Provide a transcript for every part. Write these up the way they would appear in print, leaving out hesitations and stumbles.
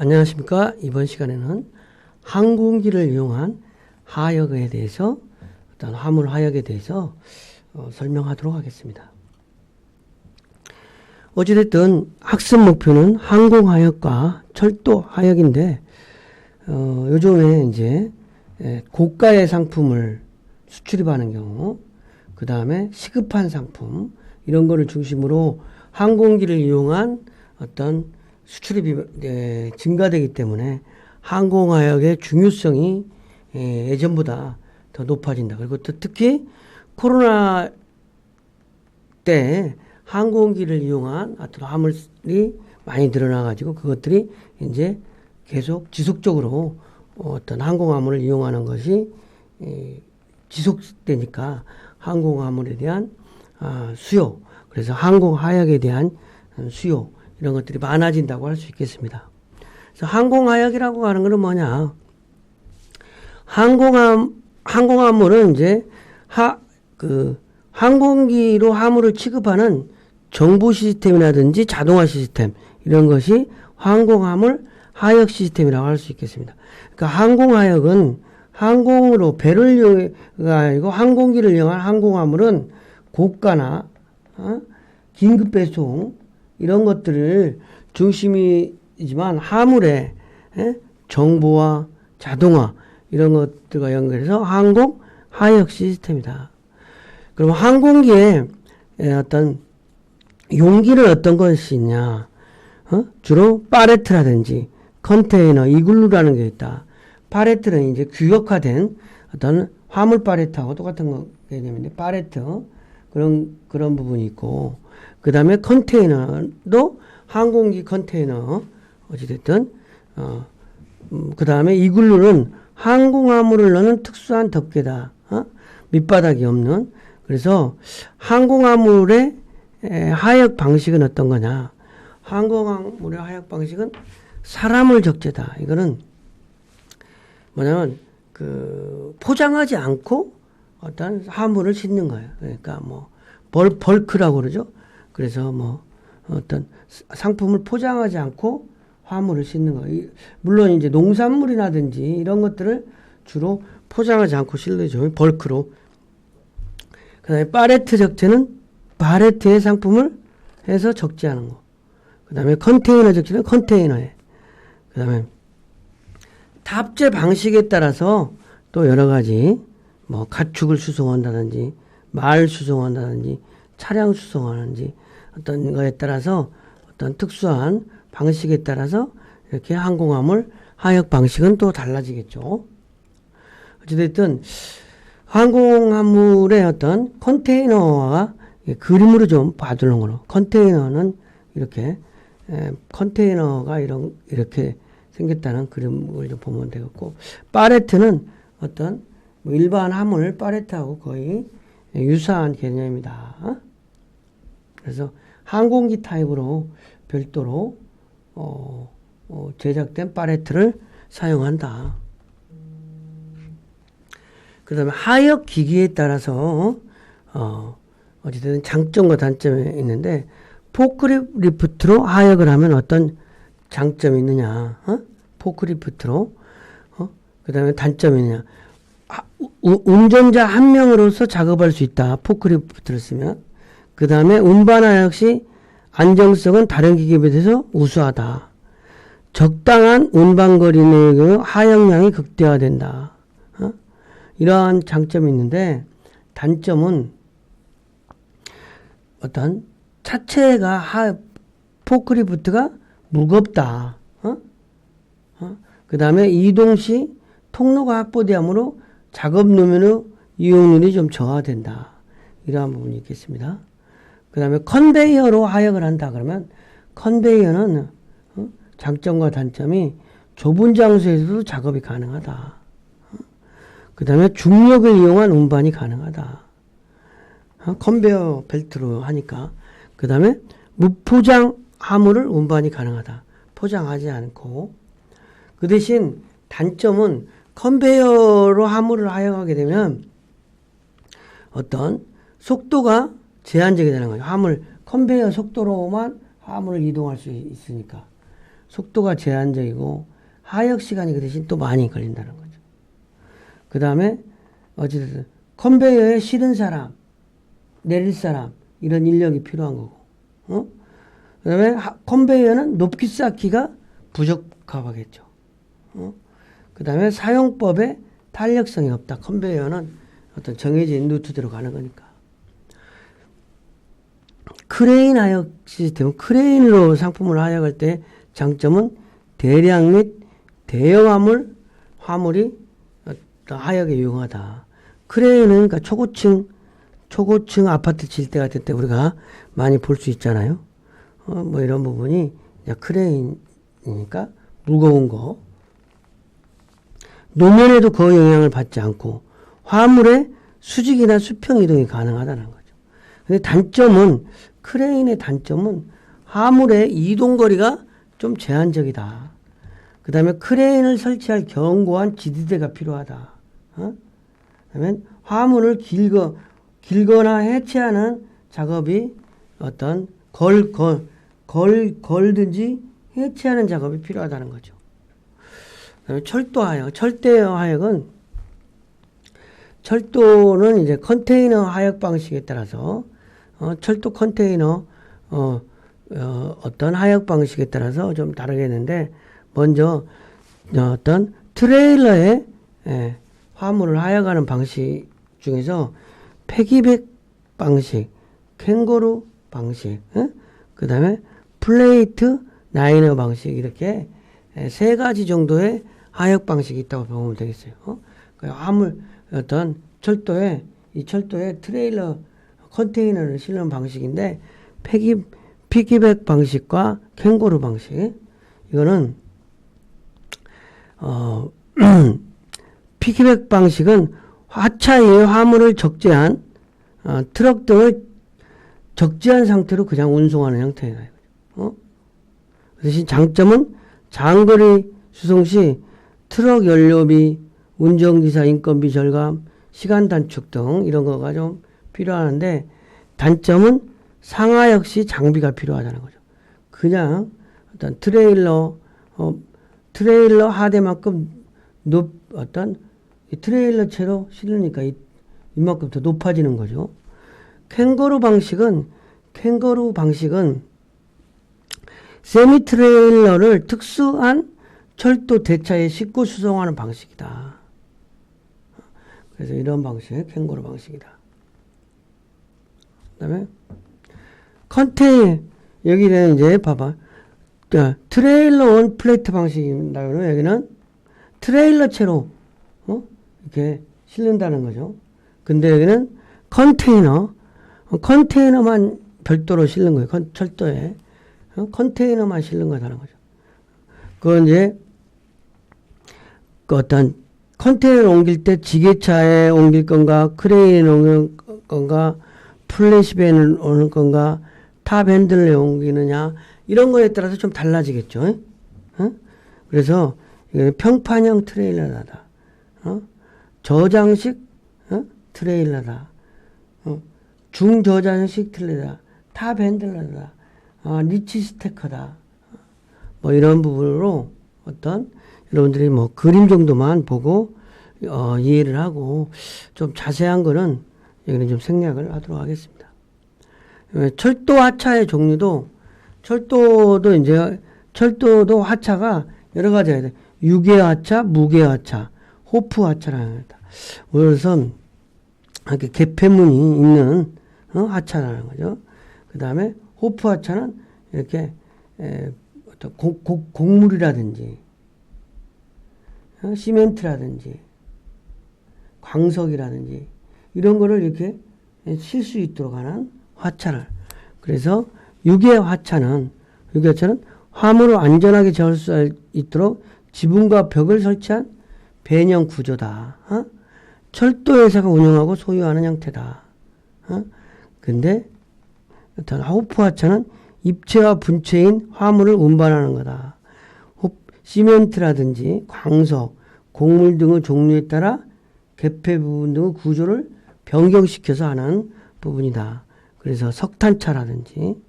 안녕하십니까. 이번 시간에는 항공기를 이용한 하역에 대해서 어떤 화물 하역에 대해서 설명하도록 하겠습니다. 어찌됐든 학습 목표는 항공하역과 철도 하역인데 요즘에 이제 고가의 상품을 수출입하는 경우, 그 다음에 시급한 상품 이런 거를 중심으로 항공기를 이용한 어떤 수출입이 증가되기 때문에 항공하역의 중요성이 예전보다 더 높아진다. 그리고 또 특히 코로나 때 항공기를 이용한 어떤 화물이 많이 늘어나가지고 그것들이 이제 계속 지속적으로 어떤 항공화물을 이용하는 것이 지속되니까 항공화물에 대한 수요, 그래서 항공하역에 대한 수요 이런 것들이 많아진다고 할 수 있겠습니다. 그래서 항공하역이라고 하는 것은 뭐냐? 항공화물은 이제 항공기로 화물을 취급하는 정보 시스템이라든지 자동화 시스템 이런 것이 항공화물 하역 시스템이라고 할 수 있겠습니다. 그러니까 항공하역은 항공으로 배를 이용해가 아니고 항공기를 이용한 항공화물은 고가나 긴급 배송 이런 것들을 중심이지만 화물의 정보와 자동화 이런 것들과 연결해서 항공 하역 시스템이다. 그럼 항공기에 어떤 용기는 어떤 것이 있냐? 주로 파레트라든지 컨테이너, 이글루라는 게 있다. 파레트는 이제 규격화된 어떤 화물 파레트하고 똑같은 개념인데 파레트 그런 부분이 있고, 그 다음에 컨테이너도 항공기 컨테이너 어찌됐든 그 다음에 이글루는 항공화물을 넣는 특수한 덮개다. 밑바닥이 없는. 그래서 항공화물의 하역 방식은 어떤 거냐? 항공화물의 하역 방식은 사람을 적재다. 이거는 뭐냐면 포장하지 않고 어떤 화물을 싣는 거예요. 그러니까 뭐 벌크라고 그러죠. 그래서 뭐 어떤 상품을 포장하지 않고 화물을 싣는 거예요. 물론 이제 농산물이라든지 이런 것들을 주로 포장하지 않고 실내죠. 벌크로. 그 다음에 파레트 적재는 파레트의 상품을 해서 적재하는 거. 그 다음에 컨테이너 적재는 컨테이너에. 그 다음에 탑재 방식에 따라서 또 여러 가지 뭐 가축을 수송한다든지 말 수송한다든지 차량 수송하는지 어떤 거에 따라서 어떤 특수한 방식에 따라서 이렇게 항공화물 하역 방식은 또 달라지겠죠. 어찌됐든 항공화물의 어떤 컨테이너와 그림으로 좀 봐두는 거로, 컨테이너는 이렇게 컨테이너가 이렇게 생겼다는 그림을 좀 보면 되겠고, 파레트는 어떤 뭐 일반 화물 파레트하고 거의 유사한 개념입니다. 그래서 항공기 타입으로 별도로 제작된 파레트를 사용한다. 그 다음에 하역 기기에 따라서 어쨌든 장점과 단점이 있는데, 포크리프트로 하역을 하면 어떤 장점이 있느냐? 포크리프트로. 그 다음에 단점이 있느냐? 운전자 한 명으로서 작업할 수 있다. 포크리프트를 쓰면. 그 다음에 운반하역 시 안정성은 다른 기기에 비해서 우수하다. 적당한 운반거리의 경우 하역량이 극대화된다. 이러한 장점이 있는데, 단점은 어떤 차체가 포크리프트가 무겁다. 그 다음에 이동 시 통로가 확보되므로 작업 노면의 이용률이 좀 저하된다. 이러한 부분이 있겠습니다. 그 다음에 컨베이어로 하역을 한다 그러면 컨베이어는 장점과 단점이 좁은 장소에서도 작업이 가능하다. 그 다음에 중력을 이용한 운반이 가능하다. 컨베이어 벨트로 하니까. 그 다음에 무포장 화물을 운반이 가능하다. 포장하지 않고. 그 대신 단점은 컨베이어로 화물을 하역하게 되면 어떤 속도가 제한적이 되는 거죠. 컨베이어 속도로만 화물을 이동할 수 있으니까. 속도가 제한적이고 하역 시간이 그 대신 또 많이 걸린다는 거죠. 그 다음에 어찌됐든 컨베이어에 실은 사람, 내릴 사람 이런 인력이 필요한 거고, 그 다음에 컨베이어는 높이 쌓기가 부적합하겠죠. 그 다음에 사용법에 탄력성이 없다. 컨베이어는 어떤 정해진 루트대로 가는 거니까. 크레인 하역 시스템은 크레인으로 상품을 하역할 때 장점은 대량 및 대형 화물이 하역에 유용하다. 크레인은 그러니까 초고층 아파트 질 때 같은 때 우리가 많이 볼 수 있잖아요. 뭐 이런 부분이 크레인이니까 무거운 거. 노면에도 거의 영향을 받지 않고 화물의 수직이나 수평 이동이 가능하다는 거죠. 근데 크레인의 단점은 화물의 이동 거리가 좀 제한적이다. 그 다음에 크레인을 설치할 견고한 지지대가 필요하다. 그다음에 화물을 길거나 해체하는 작업이 어떤 걸든지 해체하는 작업이 필요하다는 거죠. 그다음에 철도는 이제 컨테이너 하역 방식에 따라서 철도 컨테이너 어떤 하역 방식에 따라서 좀 다르겠는데 먼저 어떤 트레일러에 화물을 하역하는 방식 중에서 패기백 방식, 캥거루 방식, 그 다음에 플레이트 라이너 방식 이렇게 세 가지 정도의 하역 방식이 있다고 보면 되겠어요. 화물 어떤 철도에 트레일러 컨테이너를 실는 방식인데 피기백 방식과 캥거루 방식 이거는 피기백 방식은 하차 위에 화물을 적재한 트럭 등을 적재한 상태로 그냥 운송하는 형태다. 대신 장점은 장거리 수송 시 트럭 연료비, 운전기사 인건비 절감, 시간 단축 등 이런 거가 좀 필요하는데 단점은 상하 역시 장비가 필요하다는 거죠. 그냥 어떤 트레일러 하대만큼 어떤 트레일러 채로 실으니까 이만큼 더 높아지는 거죠. 캥거루 방식은 세미 트레일러를 특수한 철도 대차에 싣고 수송하는 방식이다. 그래서 이런 방식이 캥거루 방식이다. 그 다음에 여기는 이제 봐봐. 트레일러 원 플레이트 방식입니다. 여기는 트레일러 채로 이렇게 실는다는 거죠. 근데 여기는 컨테이너만 별도로 실는 거예요. 철도에 컨테이너만 실는 거다는 거죠. 그건 이제 그 어떤 컨테이너를 옮길 때 지게차에 옮길 건가, 크레인에 옮길 건가, 플래시밴을 오는 건가, 탑 핸들에 옮기느냐 이런 거에 따라서 좀 달라지겠죠. 그래서 평판형 트레일러다. 저장식 트레일러다. 중저장식 트레일러다. 탑 핸들러다. 리치 스태커다. 뭐 이런 부분으로 여러분들이 뭐 그림 정도만 보고 이해를 하고 좀 자세한 거는 여기는 좀 생략을 하도록 하겠습니다. 철도 하차의 종류도 철도도 하차가 여러 가지가 있어요. 유계 하차, 무계 하차, 호프 하차라는 거다. 우선 이렇게 개폐문이 있는 하차라는 거죠. 그 다음에 호프 하차는 이렇게 어떤 곡물이라든지 시멘트라든지 광석이라든지 이런 거를 이렇게 실 수 있도록 하는 하차를. 그래서 유계 하차는 화물을 안전하게 저을 수 있도록 지붕과 벽을 설치한 배형 구조다. 철도 회사가 운영하고 소유하는 형태다. 근데 어떤 호프 하차는 입체와 분체인 화물을 운반하는 거다. 시멘트라든지 광석, 곡물 등의 종류에 따라 개폐 부분 등의 구조를 변경시켜서 하는 부분이다. 그래서 석탄차라든지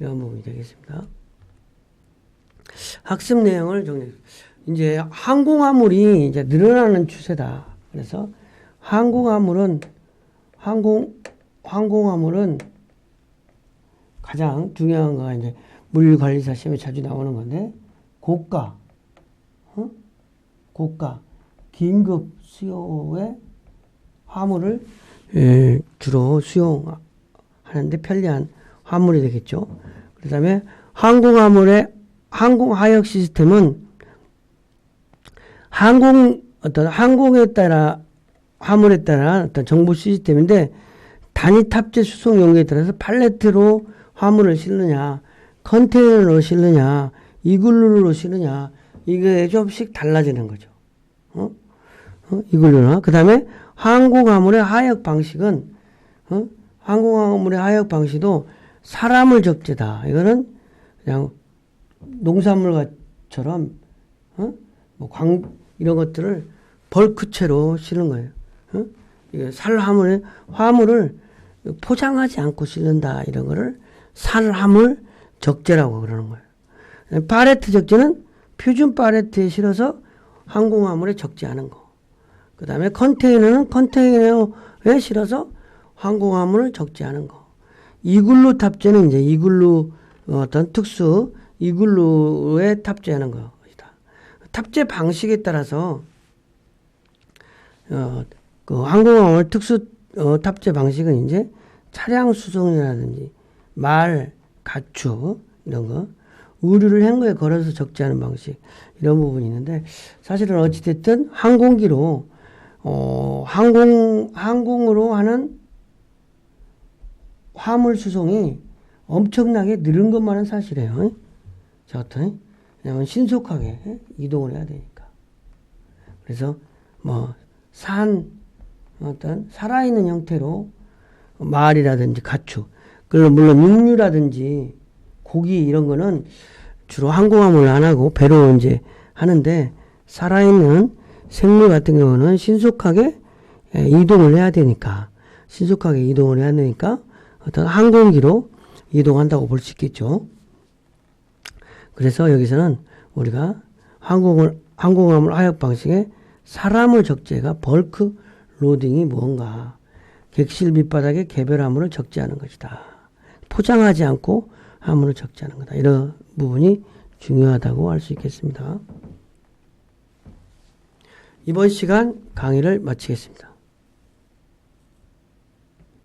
이런 부분이 되겠습니다. 학습 내용을 정리. 이제 항공화물이 이제 늘어나는 추세다. 그래서 항공화물은 가장 중요한 거가 이제 물관리사 시험에 자주 나오는 건데 고가, 긴급 수요의 화물을 주로 수용하는데 편리한 화물이 되겠죠. 그 다음에 항공화물의 항공하역 시스템은 항공에 따라 화물에 따라 어떤 정보 시스템인데 단위 탑재 수송 용기에 따라서 팔레트로 화물을 실느냐, 컨테이너로 실느냐, 이글루로 실느냐 이게 좀씩 달라지는 거죠. 이글루나 그 다음에 항공화물의 하역 방식은 항공화물의 하역 방식도 사람을 적재다. 이거는 그냥 농산물처럼 이런 것들을 벌크체로 실는 거예요. 이게 화물을 포장하지 않고 실는다. 이런 거를 살화물 적재라고 그러는 거예요. 팔레트 적재는 표준 팔레트에 실어서 항공화물에 적재하는 거. 그 다음에 컨테이너는 컨테이너에 실어서 항공화물을 적재하는 거. 이글루 탑재는 이제 이글루 어떤 특수 이글루에 탑재하는 것이다. 탑재 방식에 따라서 그 항공화물 특수 탑재 방식은 이제 차량 수송이라든지 말, 가축 이런 거, 의류를 행거에 걸어서 적재하는 방식 이런 부분이 있는데 사실은 어찌됐든 항공기로 항공으로 하는 화물 수송이 엄청나게 늘은 것만은 사실이에요. 저부터 왜냐하면 신속하게 이동을 해야 되니까. 그래서 어떤 살아있는 형태로 말이라든지 가축, 물론 육류라든지 고기 이런 거는 주로 항공화물 안 하고 배로 이제 하는데 살아있는 생물 같은 경우는 신속하게 이동을 해야 되니까 어떤 항공기로 이동한다고 볼 수 있겠죠. 그래서 여기서는 우리가 항공화물 하역 방식의 사람을 적재가 벌크 로딩이 무언가 객실 밑바닥에 개별 화물을 적재하는 것이다. 포장하지 않고 화물을 적재하는 거다. 이런 부분이 중요하다고 할 수 있겠습니다. 이번 시간 강의를 마치겠습니다.